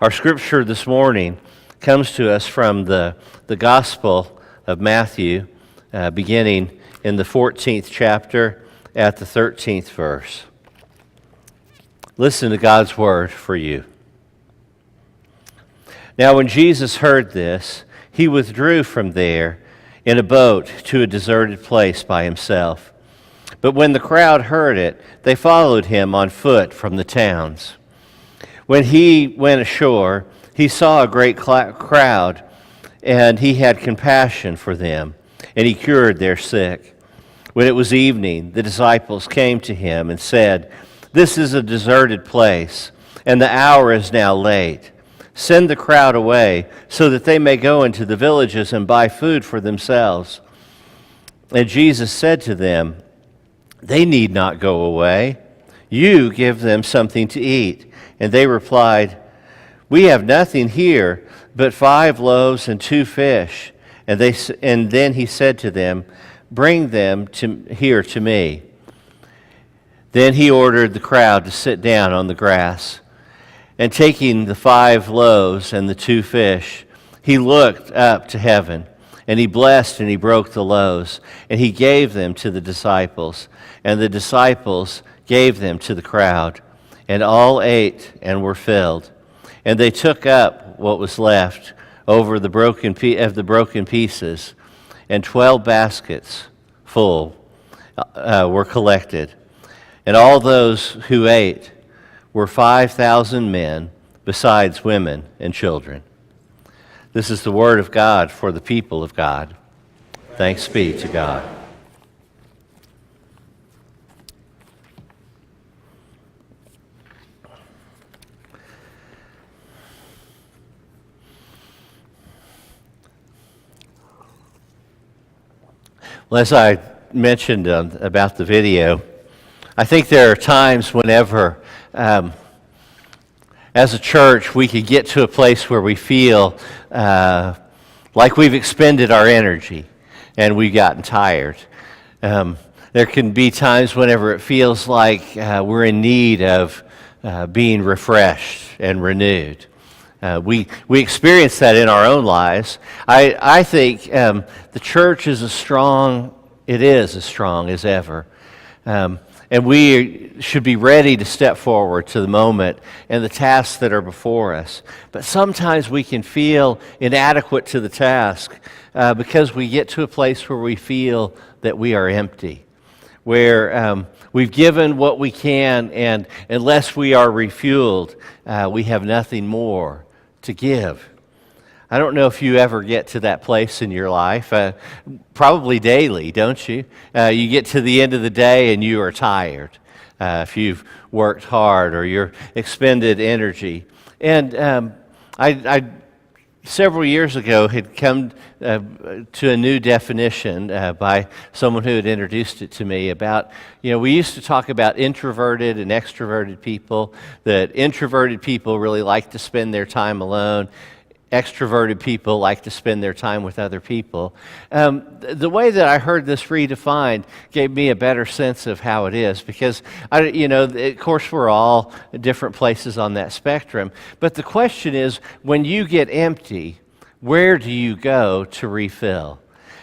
Our scripture this morning comes to us from the Gospel of Matthew, beginning in the 14th chapter at the 13th verse. Listen to God's word for you. Now when Jesus heard this, he withdrew from there in a boat to a deserted place by himself. But when the crowd heard it, they followed him on foot from the towns. When he went ashore, he saw a great crowd, and he had compassion for them, and he cured their sick. When it was evening, the disciples came to him and said, "This is a deserted place, and the hour is now late. Send the crowd away so that they may go into the villages and buy food for themselves." And Jesus said to them, "They need not go away. You give them something to eat." And they replied, "We have nothing here but 5 loaves and 2 fish." And then he said to them, "Bring them here to me." Then he ordered the crowd to sit down on the grass. And taking the 5 loaves and the 2 fish, he looked up to heaven, and he blessed and he broke the loaves, and he gave them to the disciples, and the disciples gave them to the crowd. And all ate and were filled. And they took up what was left over the broken pieces, and 12 baskets full were collected. And all those who ate were 5,000 men, besides women and children. This is the word of God for the people of God. Thanks be to God. Well, as I mentioned about the video, I think there are times whenever, as a church, we could get to a place where we feel like we've expended our energy and we've gotten tired. There can be times whenever it feels like we're in need of being refreshed and renewed. We experience that in our own lives. I think the church is as strong as ever. And we should be ready to step forward to the moment and the tasks that are before us. But sometimes we can feel inadequate to the task because we get to a place where we feel that we are empty, where we've given what we can, and unless we are refueled, we have nothing more to give. I don't know if you ever get to that place in your life. Probably daily, don't you? You get to the end of the day and you are tired if you've worked hard or you've expended energy. And I several years ago had come to a new definition by someone who had introduced it to me about, we used to talk about introverted and extroverted people, that introverted people really like to spend their time alone. Extroverted people like to spend their time with other people. The way that I heard this redefined gave me a better sense of how it is, because, of course, we're all at different places on that spectrum. But the question is, when you get empty, where do you go to refill?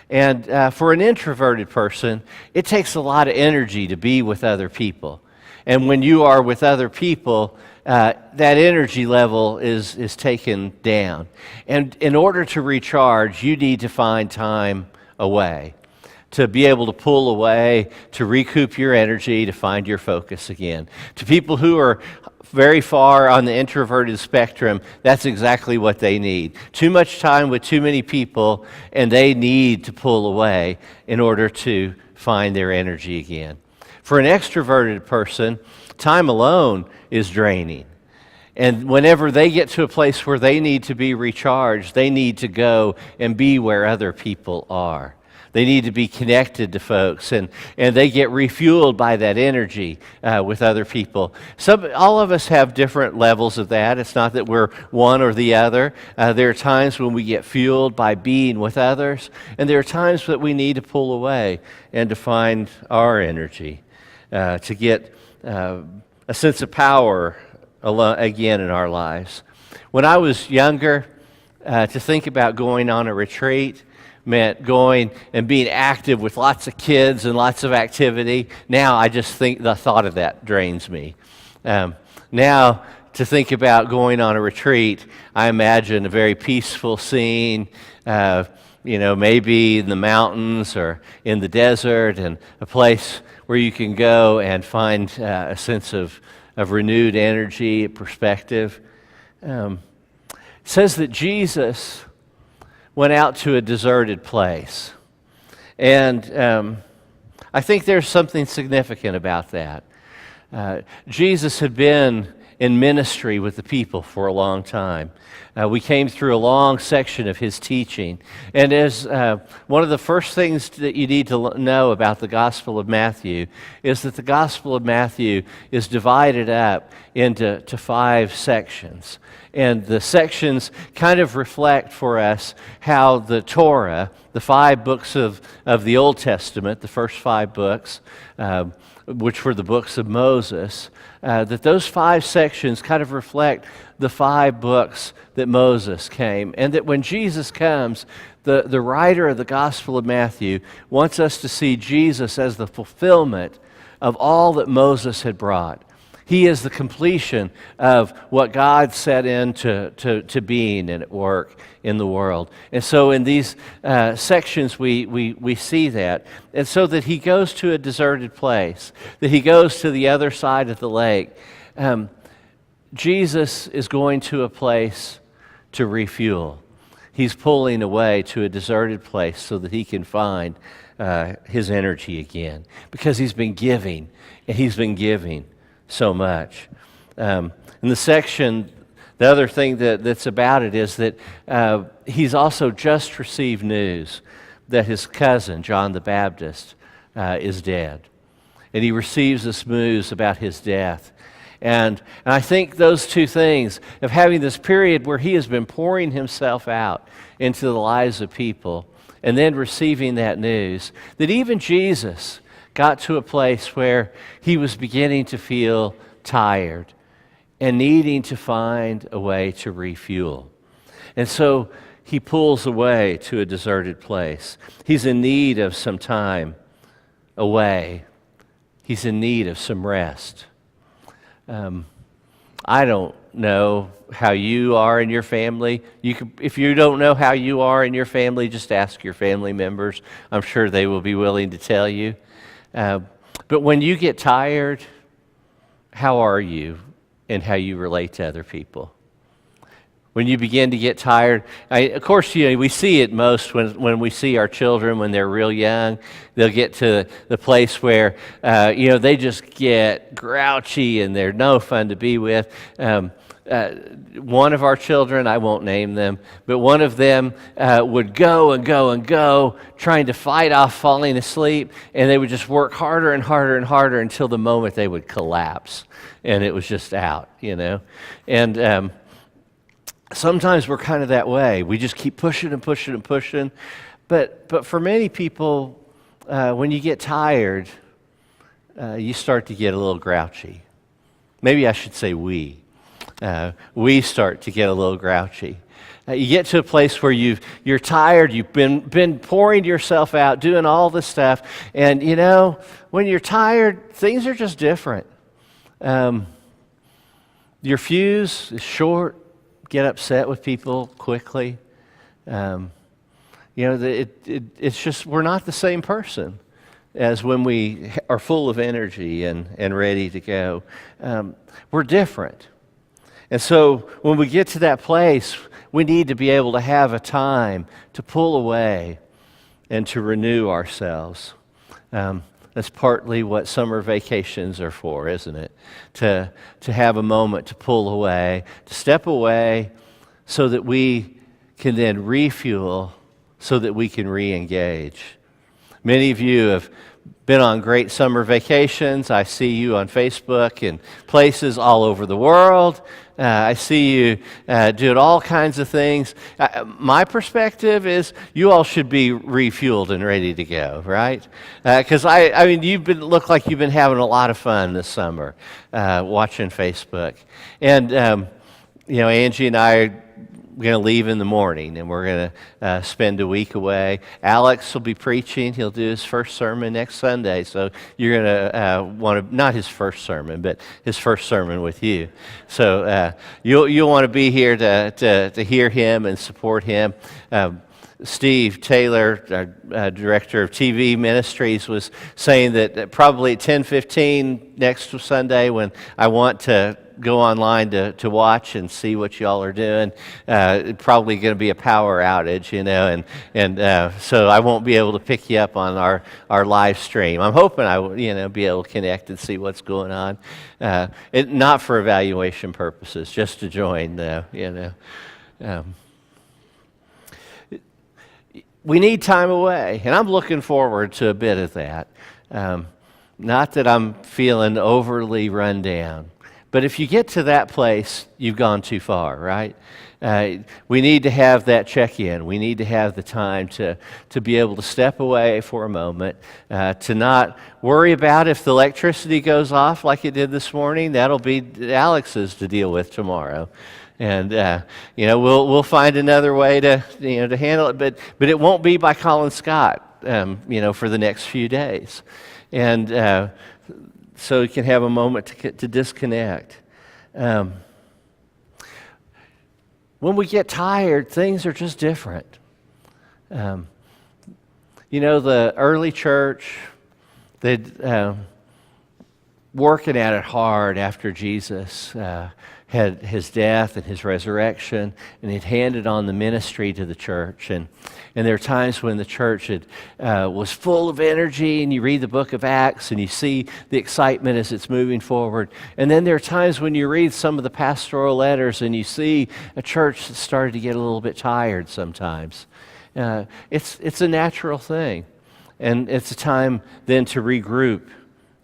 And for an introverted person, it takes a lot of energy to be with other people. And when you are with other people, that energy level is taken down. And in order to recharge, you need to find time away, to be able to pull away, to recoup your energy, to find your focus again. To people who are very far on the introverted spectrum, that's exactly what they need. Too much time with too many people, and they need to pull away in order to find their energy again. For an extroverted person, time alone is draining. And whenever they get to a place where they need to be recharged, they need to go and be where other people are. They need to be connected to folks, and they get refueled by that energy with other people. All of us have different levels of that. It's not that we're one or the other. There are times when we get fueled by being with others, and there are times that we need to pull away and to find our energy, to get a sense of power again in our lives. When I was younger, to think about going on a retreat meant going and being active with lots of kids and lots of activity. Now I just think the thought of that drains me. Now, to think about going on a retreat, I imagine a very peaceful scene, maybe in the mountains or in the desert, and a place where you can go and find a sense of renewed energy, perspective. It says that Jesus went out to a deserted place. And I think there's something significant about that. Jesus had been in ministry with the people for a long time. We came through a long section of his teaching. And as one of the first things that you need to know about the Gospel of Matthew is that the Gospel of Matthew is divided up into 5 sections. And the sections kind of reflect for us how the Torah, the 5 books of the Old Testament, the first 5 books, which were the books of Moses, that those 5 sections kind of reflect the 5 books that Moses came. And that when Jesus comes, the writer of the Gospel of Matthew wants us to see Jesus as the fulfillment of all that Moses had brought. He is the completion of what God set into being and at work in the world. And so in these sections, we see that. And so that he goes to a deserted place, that he goes to the other side of the lake. Jesus is going to a place to refuel. He's pulling away to a deserted place so that he can find his energy again. Because he's been giving, and he's been giving so much. In the section, the other thing that's about it is that he's also just received news that his cousin, John the Baptist, is dead. And he receives this news about his death. And I think those two things, of having this period where he has been pouring himself out into the lives of people, and then receiving that news, that even Jesus got to a place where he was beginning to feel tired and needing to find a way to refuel. And so he pulls away to a deserted place. He's in need of some time away. He's in need of some rest. I don't know how you are in your family. If you don't know how you are in your family, just ask your family members. I'm sure they will be willing to tell you. But when you get tired, how are you in how you relate to other people? When you begin to get tired, of course, we see it most when we see our children when they're real young. They'll get to the place where, they just get grouchy and they're no fun to be with. One of our children, I won't name them, but one of them would go and go and go, trying to fight off falling asleep, and they would just work harder and harder and harder until the moment they would collapse, and it was just out, And sometimes we're kind of that way. We just keep pushing and pushing and pushing. But for many people, when you get tired, you start to get a little grouchy. Maybe I should say we. We start to get a little grouchy. You get to a place where you're tired, you've been pouring yourself out, doing all this stuff, and when you're tired, things are just different. Your fuse is short, get upset with people quickly. It's just, we're not the same person as when we are full of energy and ready to go. We're different. And so when we get to that place, we need to be able to have a time to pull away and to renew ourselves. That's partly what summer vacations are for, isn't it? To have a moment to pull away, to step away so that we can then refuel, so that we can re-engage. Many of you have been on great summer vacations. I see you on Facebook in places all over the world. I see you doing all kinds of things. My perspective is you all should be refueled and ready to go, right? Because look like you've been having a lot of fun this summer watching Facebook. And Angie and I are going to leave in the morning, and we're going to spend a week away. Alex will be preaching. He'll do his first sermon next Sunday, so you're going to want to, not his first sermon, but his first sermon with you. So you'll want to be here to hear him and support him. Steve Taylor, our director of TV ministries, was saying that probably at 10:15 next Sunday, when I want to go online to watch and see what y'all are doing, probably going to be a power outage, and so I won't be able to pick you up on our live stream. I'm hoping I will, be able to connect and see what's going on. Not for evaluation purposes, just to join. We need time away, and I'm looking forward to a bit of that. Not that I'm feeling overly run down, but if you get to that place, you've gone too far, right? We need to have that check-in. We need to have the time to be able to step away for a moment, to not worry about if the electricity goes off like it did this morning. That'll be Alex's to deal with tomorrow. And we'll find another way to handle it, but it won't be by Colin Scott, for the next few days, and so you can have a moment to disconnect. When we get tired, things are just different. The early church, they'd working at it hard after Jesus had his death and his resurrection, and he'd handed on the ministry to the church. And there are times when the church was full of energy, and you read the book of Acts, and you see the excitement as it's moving forward. And then there are times when you read some of the pastoral letters, and you see a church that started to get a little bit tired sometimes. It's a natural thing, and it's a time then to regroup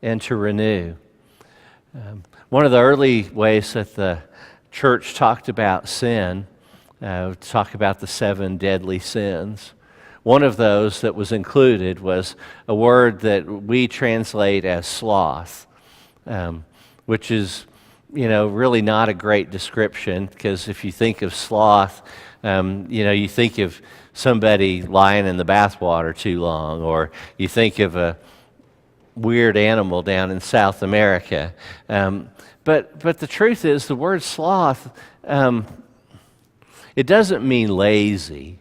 and to renew. One of the early ways that the church talked about sin, talk about the 7 deadly sins. One of those that was included was a word that we translate as sloth, which is, really not a great description, because if you think of sloth, you think of somebody lying in the bathwater too long, or you think of a weird animal down in South America. But the truth is, the word sloth, it doesn't mean lazy.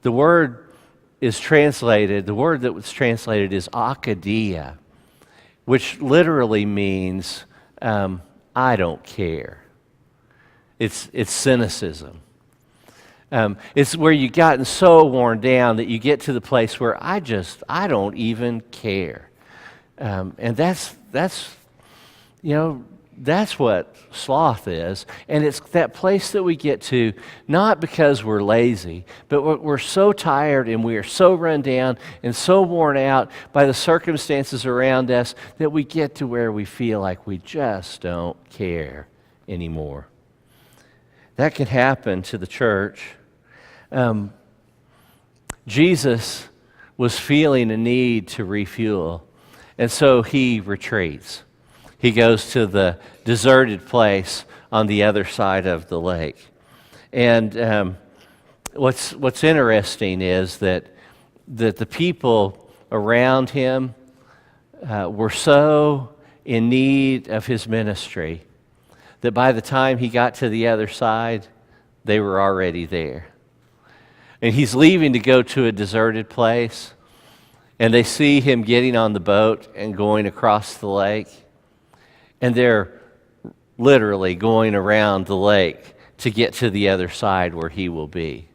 The word that was translated is akadia, which literally means I don't care. It's cynicism. It's where you've gotten so worn down that you get to the place where I don't even care. And that's what sloth is. And it's that place that we get to, not because we're lazy, but we're so tired and we are so run down and so worn out by the circumstances around us that we get to where we feel like we just don't care anymore. That can happen to the church. Jesus was feeling a need to refuel, and so he retreats. He goes to the deserted place on the other side of the lake. And what's interesting is that the people around him were so in need of his ministry that by the time he got to the other side, they were already there. And he's leaving to go to a deserted place, and they see him getting on the boat and going across the lake. And they're literally going around the lake to get to the other side where he will be.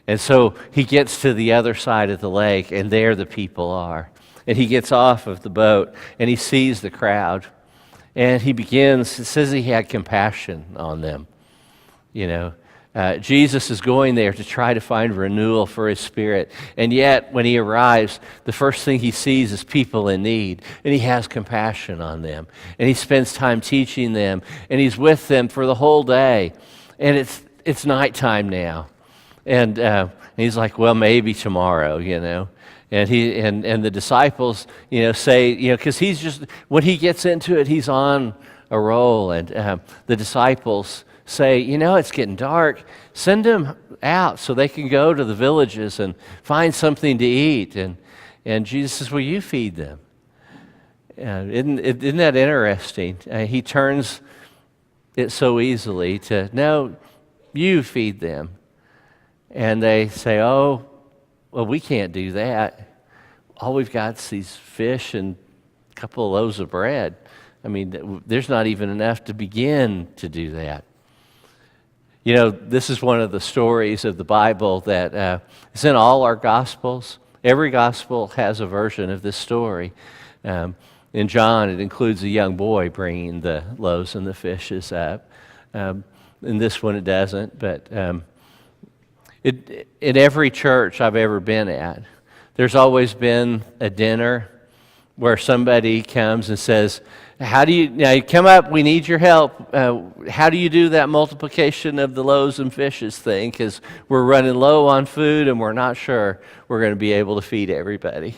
And so he gets to the other side of the lake, and there the people are. And he gets off of the boat, and he sees the crowd. And it says he had compassion on them. Jesus is going there to try to find renewal for his spirit. And yet, when he arrives, the first thing he sees is people in need. And he has compassion on them. And he spends time teaching them. And he's with them for the whole day. And it's nighttime now. And he's like, well, maybe tomorrow, And the disciples, say, because he's just, when he gets into it, he's on a role. And the disciples say, it's getting dark. Send them out so they can go to the villages and find something to eat. And Jesus says, well, you feed them. Isn't that interesting? He turns it so easily to, no, you feed them. And they say, oh, well, we can't do that. All we've got is these fish and a couple of loaves of bread. I mean, there's not even enough to begin to do that. This is one of the stories of the Bible that is in all our Gospels. Every Gospel has a version of this story. In John, it includes a young boy bringing the loaves and the fishes up. In this one, it doesn't. But in every church I've ever been at, there's always been a dinner where somebody comes and says, now you come up, we need your help. How do you do that multiplication of the loaves and fishes thing? Because we're running low on food and we're not sure we're going to be able to feed everybody.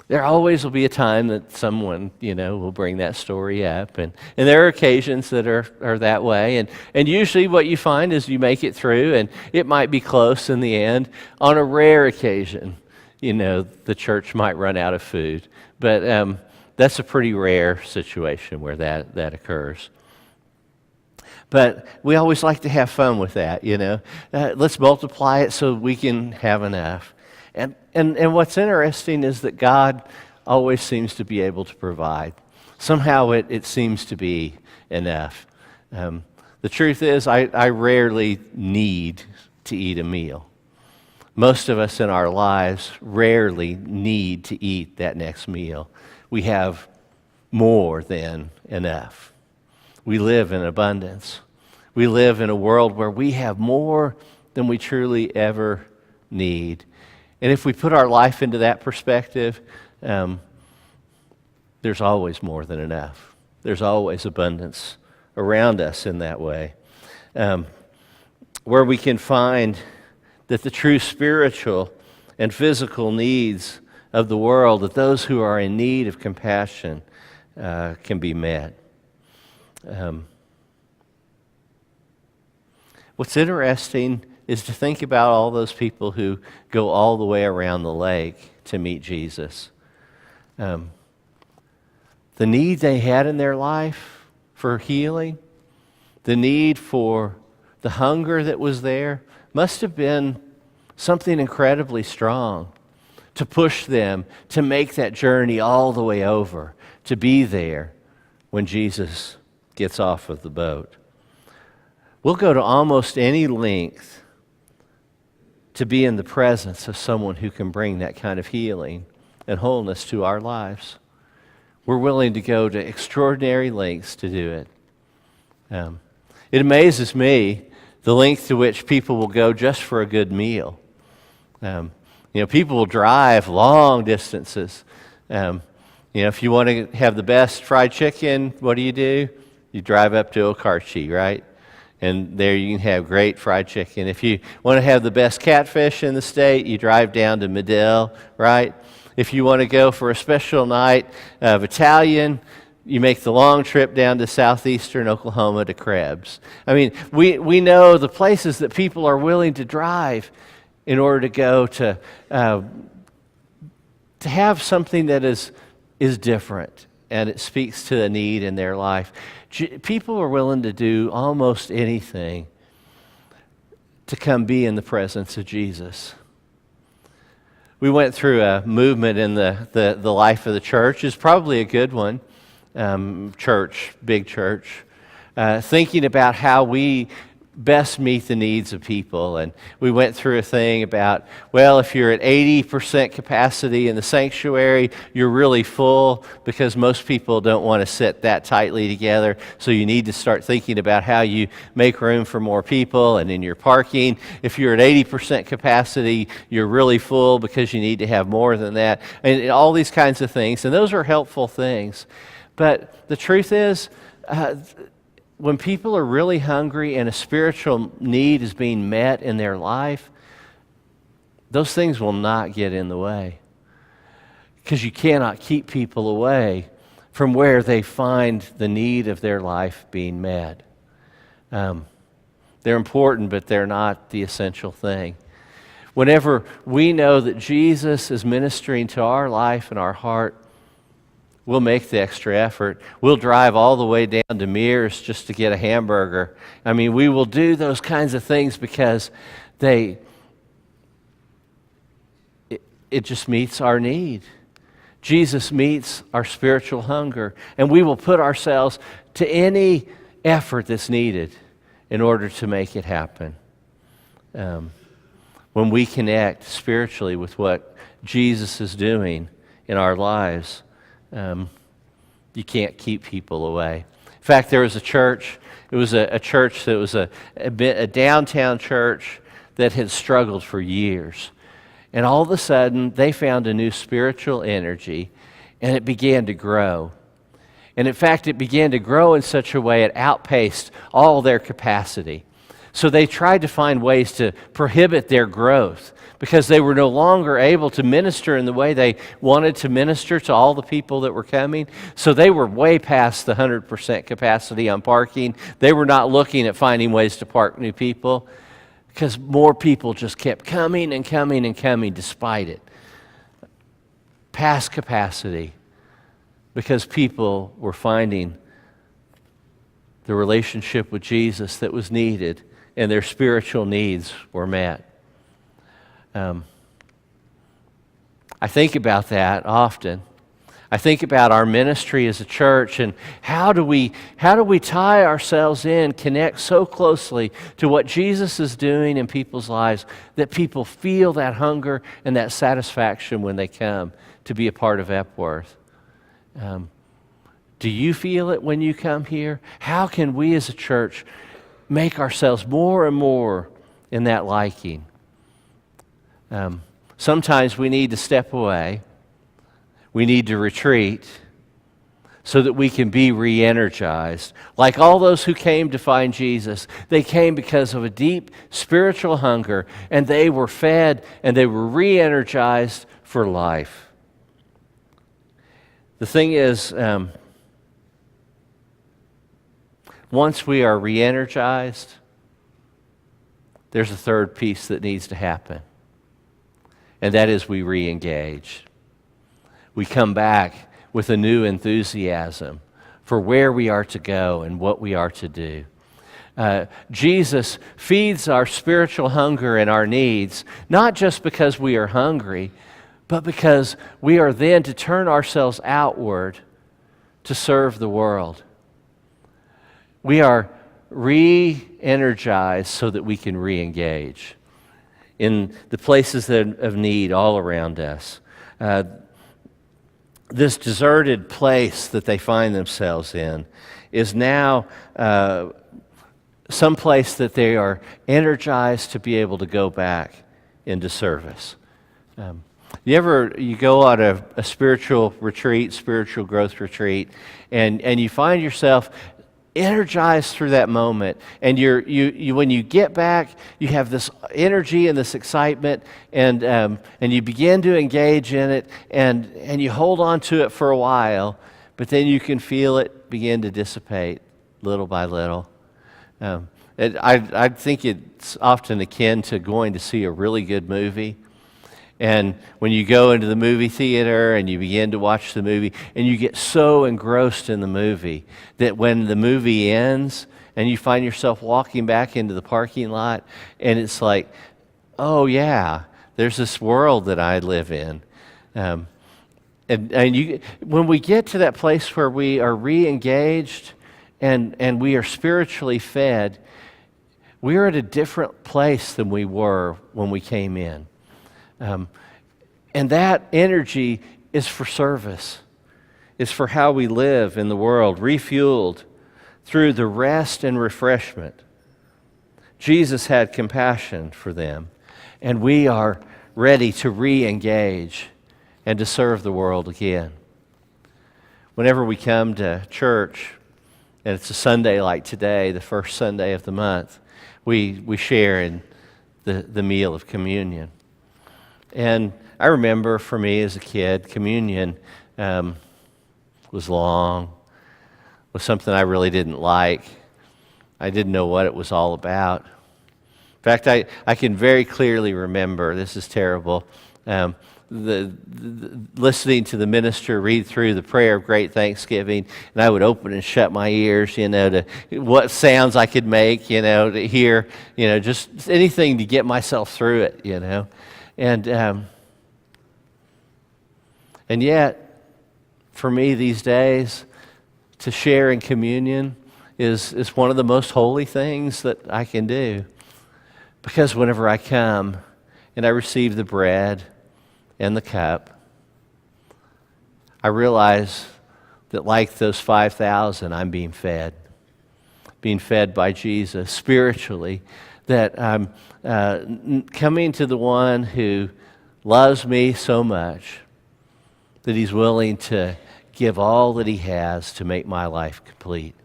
There always will be a time that someone, will bring that story up. And there are occasions that are that way. And usually what you find is you make it through, and it might be close in the end. On a rare occasion, the church might run out of food. But that's a pretty rare situation where that occurs. But we always like to have fun with that, Let's multiply it so we can have enough. And what's interesting is that God always seems to be able to provide. Somehow it seems to be enough. The truth is, I rarely need to eat a meal. Most of us in our lives rarely need to eat that next meal. We have more than enough. We live in abundance. We live in a world where we have more than we truly ever need. And if we put our life into that perspective, there's always more than enough. There's always abundance around us in that way. Where we can find that the true spiritual and physical needs of the world, that those who are in need of compassion can be met. What's interesting is to think about all those people who go all the way around the lake to meet Jesus. The need they had in their life for healing, the need for the hunger that was there, must have been something incredibly strong to push them to make that journey all the way over, to be there when Jesus gets off of the boat. We'll go to almost any length to be in the presence of someone who can bring that kind of healing and wholeness to our lives. We're willing to go to extraordinary lengths to do it. It amazes me the length to which people will go just for a good meal. People will drive long distances. If you want to have the best fried chicken, what do? You drive up to Okarchi, right? And there you can have great fried chicken. If you want to have the best catfish in the state, you drive down to Medill, right? If you want to go for a special night of Italian, you make the long trip down to southeastern Oklahoma to Krebs. I mean, we know the places that people are willing to drive in order to go to have something that is different, and it speaks to a need in their life. People are willing to do almost anything to come be in the presence of Jesus. We went through a movement in the life of the church. It's probably a good one, big church, thinking about how we best meet the needs of people. And we went through a thing about, well, if you're at 80% capacity in the sanctuary, you're really full because most people don't want to sit that tightly together. So you need to start thinking about how you make room for more people. And in your parking, if you're at 80% capacity, you're really full because you need to have more than that. And all these kinds of things. And those are helpful things. But the truth is, when people are really hungry and a spiritual need is being met in their life, those things will not get in the way. Because you cannot keep people away from where they find the need of their life being met. They're important, but they're not the essential thing. Whenever we know that Jesus is ministering to our life and our heart, we'll make the extra effort. We'll drive all the way down to Mears just to get a hamburger. I mean, we will do those kinds of things because it just meets our need. Jesus meets our spiritual hunger, and we will put ourselves to any effort that's needed in order to make it happen. When we connect spiritually with what Jesus is doing in our lives, you can't keep people away. In fact, there was a church. It was a church that was a downtown church that had struggled for years. And all of a sudden, they found a new spiritual energy, and it began to grow. And in fact, it began to grow in such a way it outpaced all their capacity. So they tried to find ways to prohibit their growth because they were no longer able to minister in the way they wanted to minister to all the people that were coming. So they were way past the 100% capacity on parking. They were not looking at finding ways to park new people because more people just kept coming and coming and coming despite it. Past capacity. Because people were finding the relationship with Jesus that was needed and their spiritual needs were met. I think about that often. I think about our ministry as a church and how do we tie ourselves in, connect so closely to what Jesus is doing in people's lives that people feel that hunger and that satisfaction when they come to be a part of Epworth. Do you feel it when you come here? How can we as a church make ourselves more and more in that liking? Sometimes we need to step away. We need to retreat so that we can be re-energized. Like all those who came to find Jesus, they came because of a deep spiritual hunger, and they were fed and they were re-energized for life. The thing is, once we are re-energized, there's a third piece that needs to happen, and that is we re-engage. We come back with a new enthusiasm for where we are to go and what we are to do. Jesus feeds our spiritual hunger and our needs, not just because we are hungry, but because we are then to turn ourselves outward to serve the world. We are re-energized so that we can re-engage in the places of need all around us. This deserted place that they find themselves in is now some place that they are energized to be able to go back into service. You go on a spiritual retreat, spiritual growth retreat, and you find yourself energized through that moment, and you when you get back, you have this energy and this excitement, and you begin to engage in it, and you hold on to it for a while, but then you can feel it begin to dissipate little by little. I think it's often akin to going to see a really good movie. And when you go into the movie theater and you begin to watch the movie and you get so engrossed in the movie that when the movie ends and you find yourself walking back into the parking lot and it's like, oh yeah, there's this world that I live in. When we get to that place where we are re-engaged and we are spiritually fed, we are at a different place than we were when we came in. And that energy is for service. It's for how we live in the world, refueled through the rest and refreshment. Jesus had compassion for them, and we are ready to re-engage and to serve the world again. Whenever we come to church, and it's a Sunday like today, the first Sunday of the month, we share in the meal of communion. And I remember for me as a kid, communion, was long, was something I really didn't like. I didn't know what it was all about. In fact, I can very clearly remember, this is terrible, listening to the minister read through the prayer of great thanksgiving, and I would open and shut my ears, to what sounds I could make, to hear, just anything to get myself through it, And yet, for me these days, to share in communion is one of the most holy things that I can do. Because whenever I come and I receive the bread and the cup, I realize that like those 5,000, I'm being fed by Jesus spiritually, that I'm coming to the one who loves me so much that he's willing to give all that he has to make my life complete.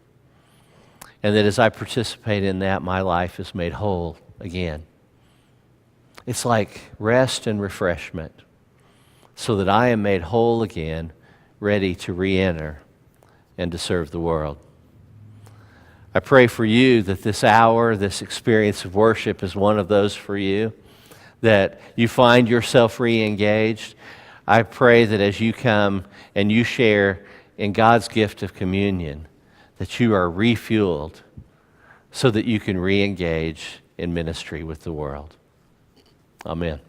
And that as I participate in that, my life is made whole again. It's like rest and refreshment, so that I am made whole again, ready to re-enter and to serve the world. I pray for you that this hour, this experience of worship is one of those for you, that you find yourself re-engaged. I pray that as you come and you share in God's gift of communion, that you are refueled so that you can re-engage in ministry with the world. Amen.